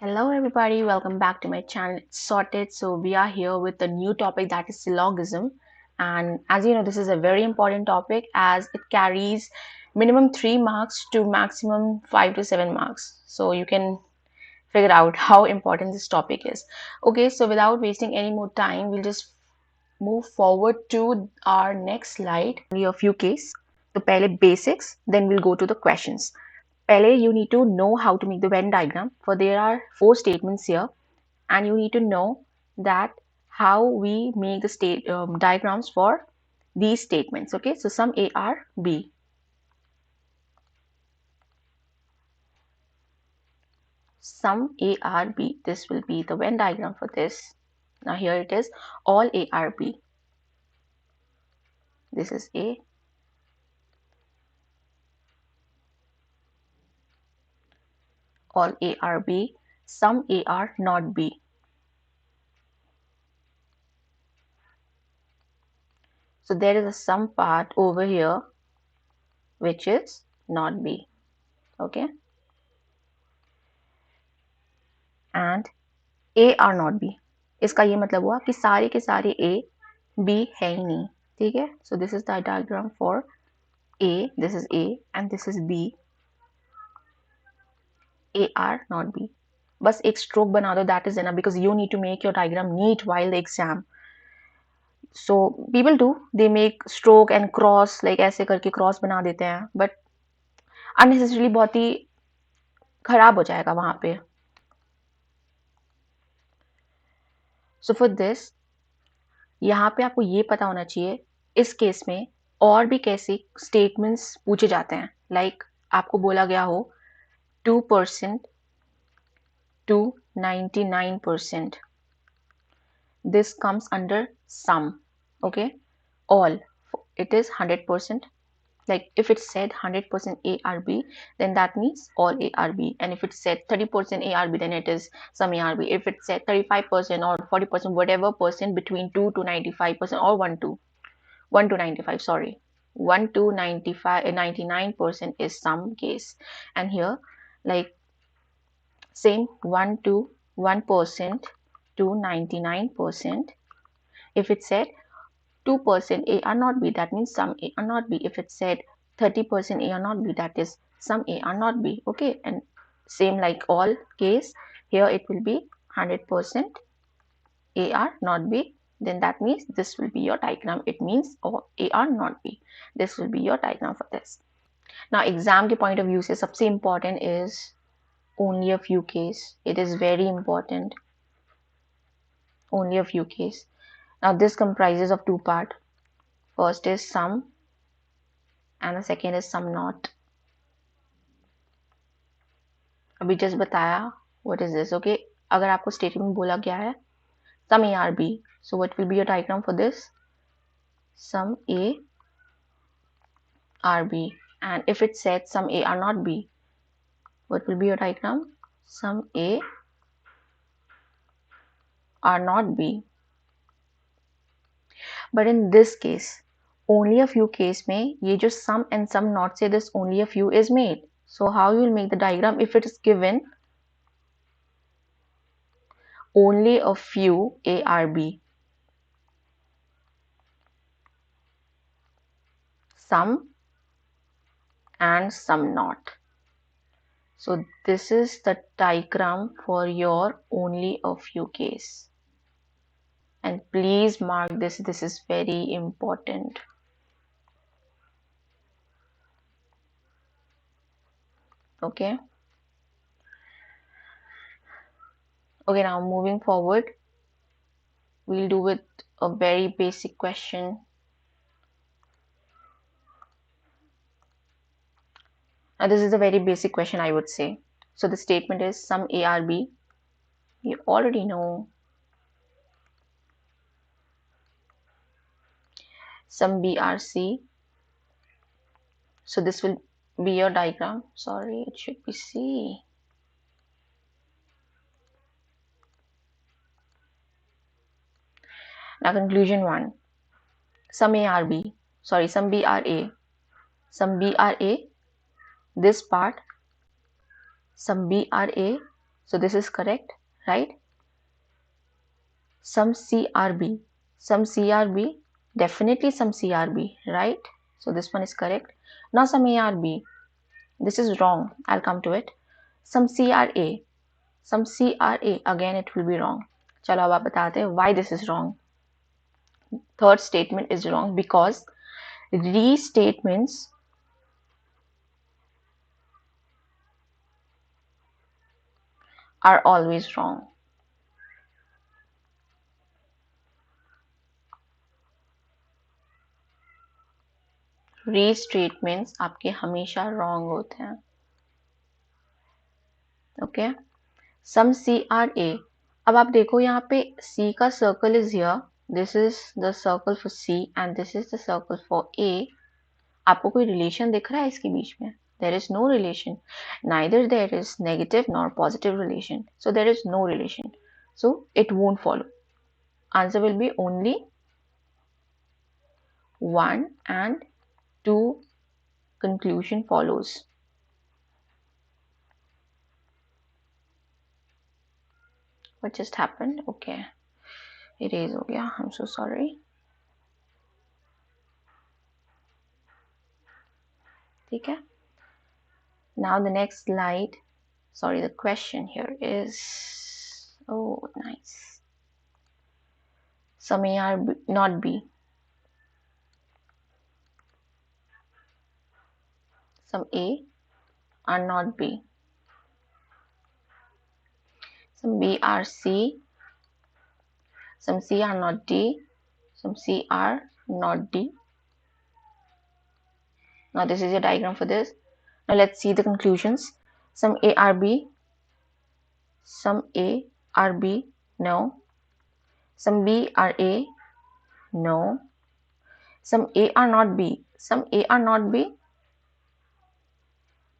Hello everybody, welcome back to my channel. It's Sorted. So we are here with a new topic, that is syllogism. And as you know, this is a very important topic as it carries minimum 3 marks to maximum 5 to 7 marks. So you can figure out how important this topic is. Okay, so without wasting any more time, we'll just move forward to our next slide. Only a few cases. So pehle basics, then we'll go to the questions. Pehle, you need to know how to make the Venn diagram. For there are 4 statements here, and you need to know that how we make the diagrams for these statements. Okay, so sum A R B. Sum A R B. This will be the Venn diagram for this. Now here it is, all A R B. This is A. All A R B. Sum A R not B. So there is a sum part over here which is not B. Okay. And A R not B. इसका ये मतलब हुआ कि सारे के सारे A B है ही नहीं. ठीक है. So this is the diagram for A. This is A and this is B. A R not B. बस एक stroke बना दो, that is enough because you need to make your diagram neat while the exam. So people do, they make stroke and cross, like ऐसे करके cross बना देते हैं, but unnecessarily बहुत ही खराब हो जाएगा वहां पे. So for this, यहाँ पे आपको ये पता होना चाहिए इस केस में और भी कैसे स्टेटमेंट्स पूछे जाते हैं. लाइक आपको बोला गया हो 2% to 99%. This comes under sum. Okay, all, it is 100%. Like if it said 100% ARB, then that means all ARB. And if it said 30% ARB, then it is some ARB. If it said 35% or 40%, whatever percent between 2 to 95% or 1 to 95, sorry, 1 to 95, 99% is some case. And here, like same 1% to 99%. If it said 2% A R not B, that means some A R not B. If it said 30% A R not B, that is some A R not B. Okay, and same like all case, here it will be 100% A R not B. Then that means this will be your diagram. It means A R not B. This will be your diagram for this. Now exam के point of view से सबसे important is only a few case. It is very important. Only a few case. Now this comprises of two part. First is sum and the second is sum not. अभी just बताया what is this. Okay, अगर आपको statement में बोला गया है sum A R B, so what will be your diagram for this? Sum A R B. And if it said sum A R not B, what will be your diagram? Sum A R not B. But in this case, only a few case में ये जो sum and sum not say this only a few is made. So how you will make the diagram if it is given only a few A R B? Sum and sum not. So this is the diagram for your only a few case. And please mark this, this is very important. Okay. Okay, now moving forward, we'll do with a very basic question. Now this is a very basic question, I would say. So the statement is sum ARB. You already know. Sum BRC. So this will be your diagram. Sorry, it should be C. Now conclusion 1. Sum ARB. Sorry, sum BRA. Sum BRA. This part. Sum BRA. So this is correct, right? Some CRB, definitely some CRB, right? So this one is correct. Now some ARB, this is wrong. I'll come to it. Some CRA, again it will be wrong. चलो अब आप बताते हैं why this is wrong. Third statement is wrong because restatements are always wrong. Restatements आपके हमेशा wrong होते हैं. Okay. Some CRA. अब आप देखो यहाँ पे C का circle is here. This is the circle for C and this is the circle for A. आपको कोई relation दिख रहा है इसके बीच में? There is no relation. Neither there is negative nor positive relation. So there is no relation. So it won't follow. Answer will be only 1 and 2 conclusion follows. What just happened? Okay. Erase हो गया. I'm so sorry. ठीक है. Now the next slide, sorry, the question here is, oh nice, some A are not B, some A are not B, some B are C, some C are not D, some C are not D. Now this is a diagram for this. Now let's see the conclusions. Some A are B, some A are B, no. Some B are A, no. Some A are not B, some A are not B.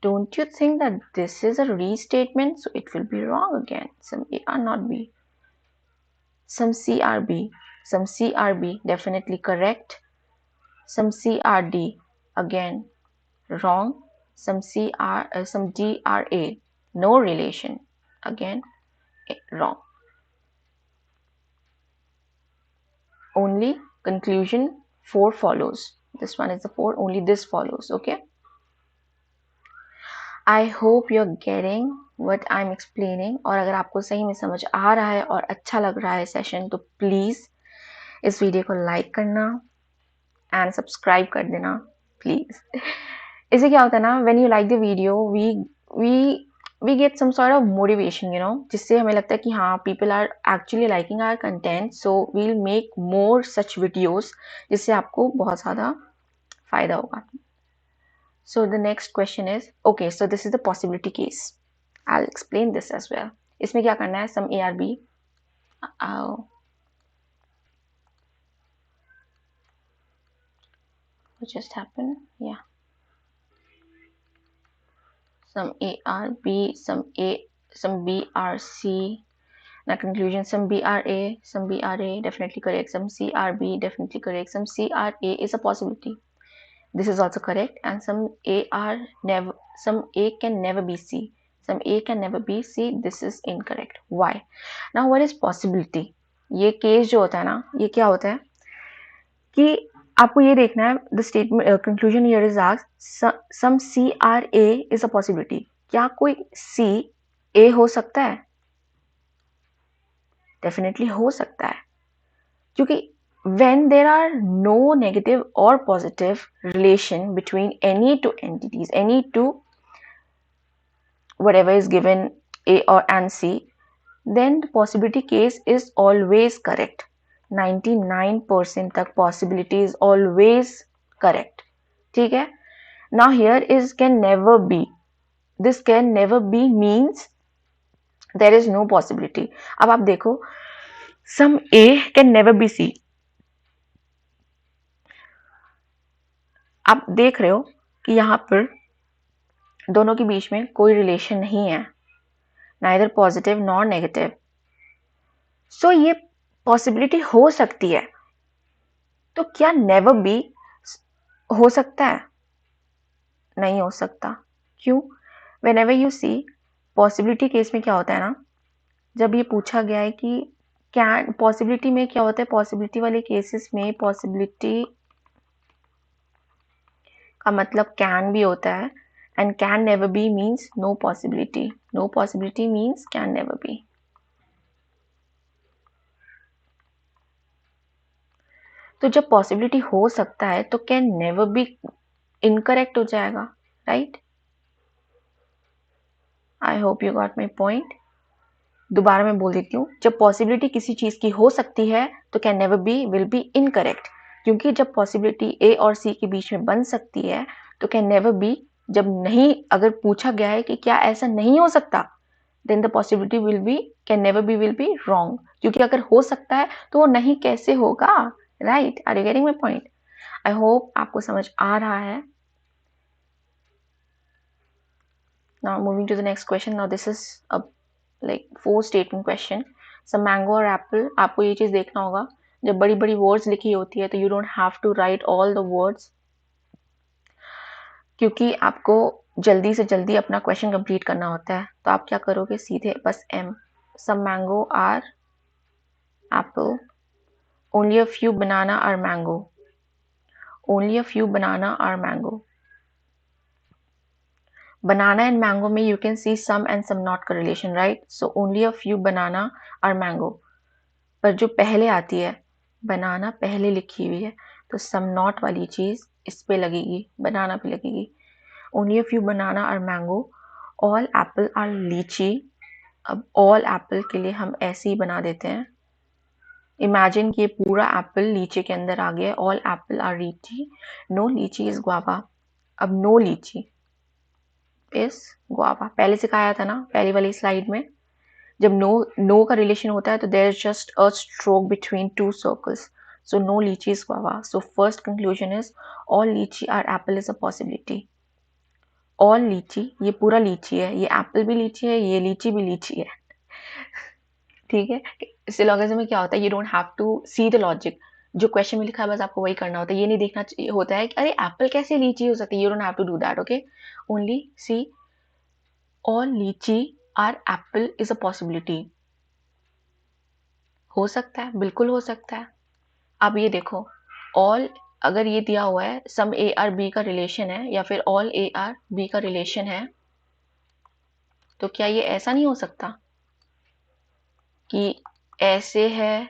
Don't you think that this is a restatement? So it will be wrong again. Some A are not B. Some C are B. Some C are B. Definitely correct. Some C are D. Again, wrong. Some D are A. No relation. Again, wrong. Only conclusion 4 follows. This one is the 4. Only this follows. Okay. I hope you're getting what I'm explaining. और अगर आपको सही में समझ आ रहा है और अच्छा लग रहा है सेशन तो प्लीज़ इस वीडियो को लाइक करना एंड सब्सक्राइब कर देना प्लीज़. इससे क्या होता है ना, when you like the video we get some sort of motivation, you know, जिससे हमें लगता है कि हाँ people are actually liking our content, so we will make more such videos जिससे आपको बहुत ज़्यादा फ़ायदा होगा. So the next question is, okay, so this is the possibility case. I'll explain this as well. इसमें क्या करना है? Some A or B. What just happened? Yeah. Some A are B, some B are C. Now conclusion, some B are A, some B are A, definitely correct. Some C are B, definitely correct. Some C are A is a possibility. This is also correct. And some A can never be C. Some A can never be C. This is incorrect. Why? Now what is possibility? ये case जो होता है ना, ये क्या होता है कि आपको ये देखना है, the statement conclusion here is asked, some C R A is a possibility. क्या कोई C A हो सकता है? Definitely हो सकता है, क्योंकि when there are no negative or positive relation between any two entities, any two whatever is given A or and C, then the possibility case is always correct. 99% तक possibility is always correct. ठीक है. Now here is can never be. This can never be means there is no possibility. अब आप देखो, some A can never be C. आप देख रहे हो कि यहाँ पर दोनों के बीच में कोई रिलेशन नहीं है, नाइदर पॉजिटिव नॉर नेगेटिव. सो ये पॉसिबिलिटी हो सकती है, तो क्या नेवर बी हो सकता है? नहीं हो सकता. क्यों? Whenever you see possibility case में क्या होता है ना, जब ये पूछा गया है कि कैन, पॉसिबिलिटी में क्या होता है, पॉसिबिलिटी वाले केसेस में पॉसिबिलिटी का मतलब कैन भी होता है, and can never be means no possibility, no possibility means can never be. तो जब पॉसिबिलिटी हो सकता है तो कैन नेवर बी इनकरेक्ट हो जाएगा, right? I hope you got my point. दोबारा मैं बोल देती हूँ, जब पॉसिबिलिटी किसी चीज की हो सकती है तो can never be will be incorrect, क्योंकि जब पॉसिबिलिटी ए और सी के बीच में बन सकती है तो कैन नेवर बी, जब नहीं, अगर पूछा गया है कि क्या ऐसा नहीं हो सकता, then the possibility will be, can never be will be wrong, क्योंकि अगर हो सकता है तो वो नहीं कैसे होगा, right? Are you getting my point? I hope आपको समझ आ रहा है। Now moving to the next question. Now this is a like 4 statement question. Some mango or apple. आपको ये चीज देखना होगा, जब बड़ी बड़ी words लिखी होती है तो you don't have to write all the words, क्योंकि आपको जल्दी से जल्दी अपना क्वेश्चन कंप्लीट करना होता है। तो आप क्या करोगे, सीधे बस M. Some mango are apple. Only a few banana are mango. Only a few banana are mango. Banana and mango में you can see some and some not correlation, right? So only a few banana are mango. पर जो पहले आती है, बनाना पहले लिखी हुई है, तो सम नॉट वाली चीज इस पे लगेगी, बनाना पे लगेगी। ओनली अ फ्यू बनाना और मैंगो, ऑल एप्पल आर लीची। अब ऑल एप्पल के लिए हम ऐसे ही बना देते हैं, इमेजिन कि ये पूरा एप्पल लीची के अंदर आ गया, ऑल एप्पल आर लीची, नो लीची इज गुआवा। अब नो लीची इज गुआवा पहले सिखाया था ना पहली वाली स्लाइड में, जब नो का रिलेशन होता है तो there is just a stroke between two circles, so no litchi is guava. So first conclusion is all लीची are apple is a possibility. All litchi, ये पूरा लीची है, ये एप्पल भी लीची है, ये लीची भी लीची है, ठीक है? सिलोगिज्म में क्या होता है, you don't have to see the logic, जो क्वेश्चन में लिखा है बस आपको वही करना होता है, ये नहीं देखना होता है कि अरे एप्पल कैसे लीची हो सकती है, you don't have to do that, okay? Only C all लीची are apple is a possibility. हो सकता है, बिल्कुल हो सकता है। अब ये देखो, ऑल अगर ये दिया हुआ है सम ए आर बी का रिलेशन है या फिर ऑल ए आर बी का रिलेशन है, तो क्या ये ऐसा नहीं हो सकता कि ऐसे है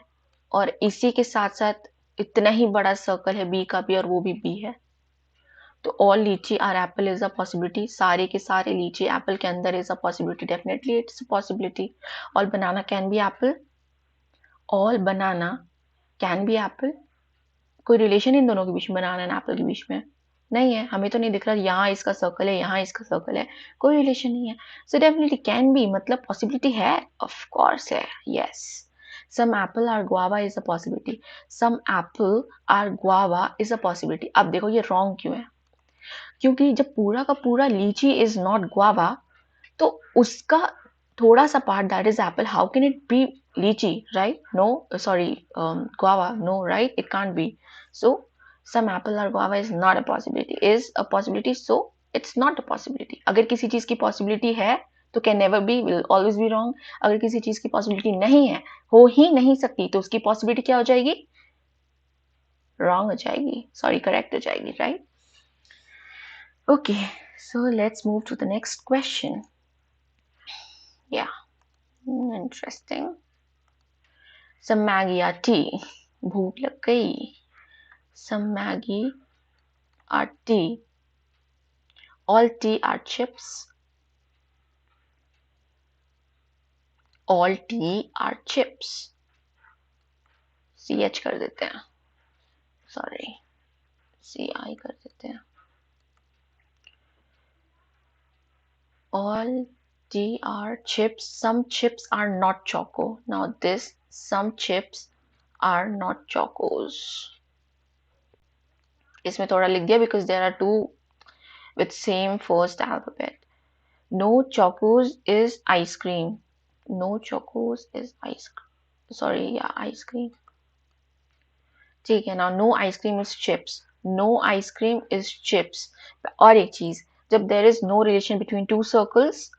और इसी के साथ साथ इतना ही बड़ा सर्कल है बी का भी और वो भी बी है, तो ऑल लीची are apple is a possibility, सारे के सारे लीची एप्पल के अंदर is a possibility, definitely it's a possibility. All banana can be apple, all banana can be apple, कोई रिलेशन इन दोनों के बीच में, बनाना एंड एप्पल के बीच में नहीं है, हमें तो नहीं दिख रहा यहाँ इसका सर्कल है यहाँ इसका सर्कल है, कोई रिलेशन नहीं है। सो डेफिनेटली कैन बी मतलब पॉसिबिलिटी है, ऑफ कोर्स है, yes. Some apple are guava is a possibility, some apple are guava is a possibility. अब देखो ये रॉन्ग क्यों है, क्योंकि जब पूरा का पूरा लीची इज नॉट गुआवा तो उसका थोड़ा सा part that is Apple, how can it be lychee, right? No, sorry, guava, no, right? It can't be. So some apple or guava is not a possibility, is a possibility, so it's not a possibility. अगर किसी चीज की possibility है तो can never be, will always be wrong. अगर किसी चीज की possibility नहीं है, हो ही नहीं सकती, तो उसकी possibility क्या हो जाएगी, wrong हो जाएगी, sorry, correct हो जाएगी, right? Okay, so let's move to the next question. Yeah, interesting. Some Maggie or tea, भूख लग गई। Some Maggie or tea, all tea are chips, all tea are chips, CH कर देते हैं, sorry, CI कर देते हैं। All tea are chips, some chips are not choco. Now this, some chips are not chocos, इसमें थोड़ा लिख दिया because there are two with same first alphabet. No chocos is ice cream, no chocos is ice cream, sorry, yeah, ice cream, ठीक है ना। No ice cream is chips, no ice cream is chips. और एक चीज, जब there is no relation between two circles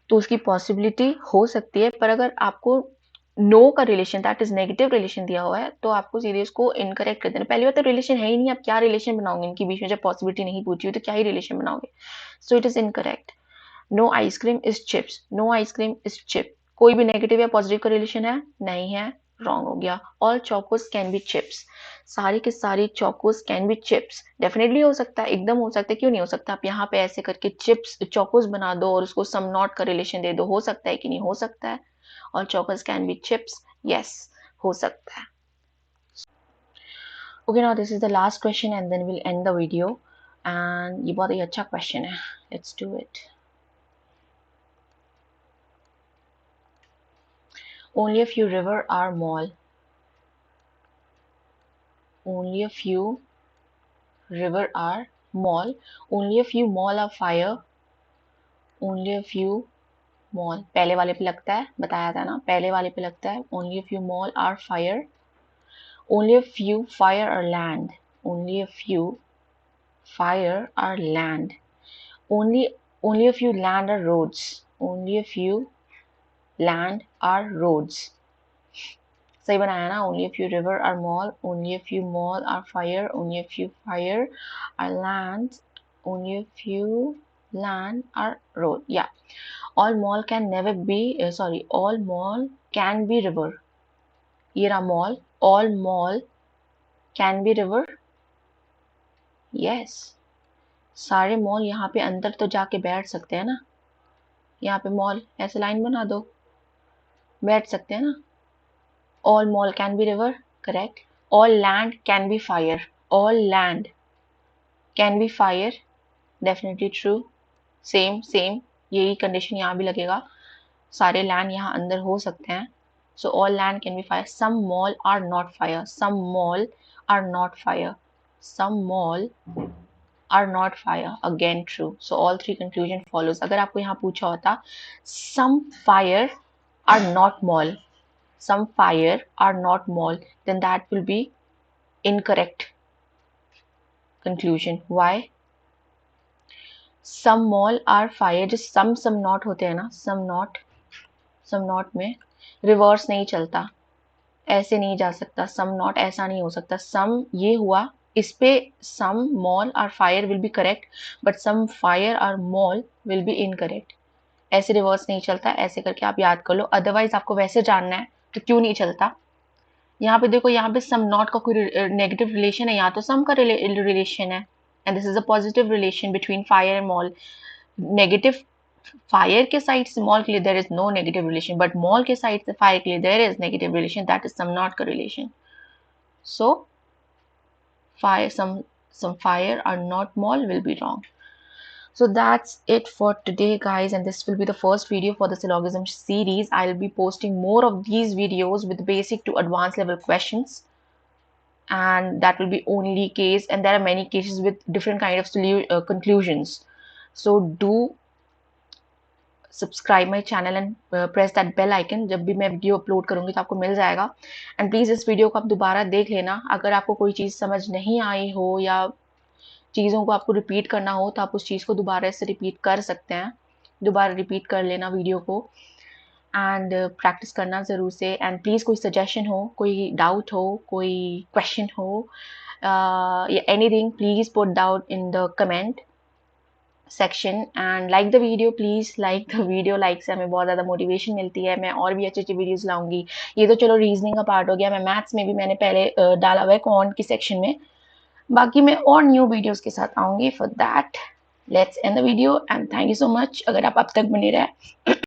तो उसकी possibility हो सकती है, पर अगर आपको नो का relation that is negative relation दिया हुआ है तो आपको सीधे उसको इनकरेक्ट कर देना। पहली बात तो रिलेशन है ही नहीं, आप क्या रिलेशन बनाओगे इनके बीच में, जब पॉसिबिलिटी नहीं पूछी हुई तो क्या ही रिलेशन बनाओगे। So it is incorrect. No ice cream is chips, no ice cream is chip, कोई भी नेगेटिव या पॉजिटिव का रिलेशन है नहीं है, रॉन्ग हो गया। All chocos can be chips, सारी के सारी Chocos can be chips, definitely हो सकता है, एकदम हो सकता है, क्यों नहीं हो सकता। आप यहाँ पे ऐसे करके चिप्स चोकोस बना दो और उसको सम नॉट का रिलेशन दे दो, हो सकता है कि नहीं हो सकता है। All chocos can be chips, yes हो सकता है। Okay, now this is the last question and then will end the video. And ये बहुत ही अच्छा क्वेश्चन है, let's do it. Only a few rivers are mall. Only a few rivers are mall. Only a few mall are fire. Only a few mall. पहले वाले पे लगता है, बताया था ना, पहले वाले पे लगता है। Only a few mall are fire. Only a few fire are land. Only a few fire are land. Only a few land are roads. Only a few land are roads. सही बनाया ना। Only a few river are mall, only a few mall are fire, only a few fire are land, only a few land are road. Yeah, all mall can never be all mall can be river. ये रहा mall, all mall can be river. Yes, सारे mall यहाँ पे अंदर तो जाके बैठ सकते हैं ना, यहाँ पे मॉल ऐसे लाइन बना दो, बैठ सकते हैं ना। All mall can be river, correct. All land can be fire. All land can be fire, definitely true. Same same, यही condition यहाँ भी लगेगा, सारे land यहाँ अंदर हो सकते हैं। So all land can be fire. Some mall are not fire. Some mall are not fire. Some mall are not fire. Again true. So all three conclusion follows. अगर आपको यहाँ पूछा होता some fire are not mall, some fire are not mall, then that will be incorrect conclusion. Why? Some mall are fire, जो some not होते हैं ना, some not में रिवर्स नहीं चलता, ऐसे नहीं जा सकता, some not ऐसा नहीं हो सकता। some ये हुआ, इस पे some mall are fire will be correct, but some fire or mall will be incorrect. ऐसे रिवर्स नहीं चलता, ऐसे करके आप याद कर लो। अदरवाइज आपको वैसे जानना है तो क्यों नहीं चलता। यहाँ पे देखो, यहाँ पे सम नॉट का कोई नेगेटिव रिलेशन है, यहाँ तो सम का रिलेशन है, and this is a positive relation between fire and mall. Negative fire के साइड से मॉल के लिए there is no negative relation, but mall के साइड से फायर के लिए there is negative relation, that is some not का relation. So fire some fire or not mall will be wrong. So that's it for today, guys, and this will be the first video for the syllogism series. I'll be posting more of these videos with basic to advanced level questions, and that will be only case, and there are many cases with different kind of conclusions. So do subscribe my channel and press that bell icon, जब भी मैं video upload करूंगी तो आपको मिल जाएगा। And please इस video को आप दोबारा देख लेना, अगर आपको कोई चीज़ समझ नहीं आई हो या चीज़ों को आपको रिपीट करना हो तो आप उस चीज़ को दोबारा से रिपीट कर सकते हैं, दोबारा रिपीट कर लेना वीडियो को, एंड प्रैक्टिस करना ज़रूर से। एंड प्लीज़ कोई सजेशन हो, कोई डाउट हो, कोई क्वेश्चन हो या anything, please put doubt in the comment section and like the video, please like the video. Like से हमें बहुत ज़्यादा मोटिवेशन मिलती है, मैं और भी अच्छी अच्छी वीडियोस लाऊंगी। ये तो चलो रीजनिंग का पार्ट हो गया, मैं मैथ्स में भी मैंने पहले डाला हुआ है कॉन्ट की सेक्शन में, बाकी मैं और न्यू वीडियोस के साथ आऊँगी। For that let's end the video and thank you so much अगर आप अब तक बने रहे।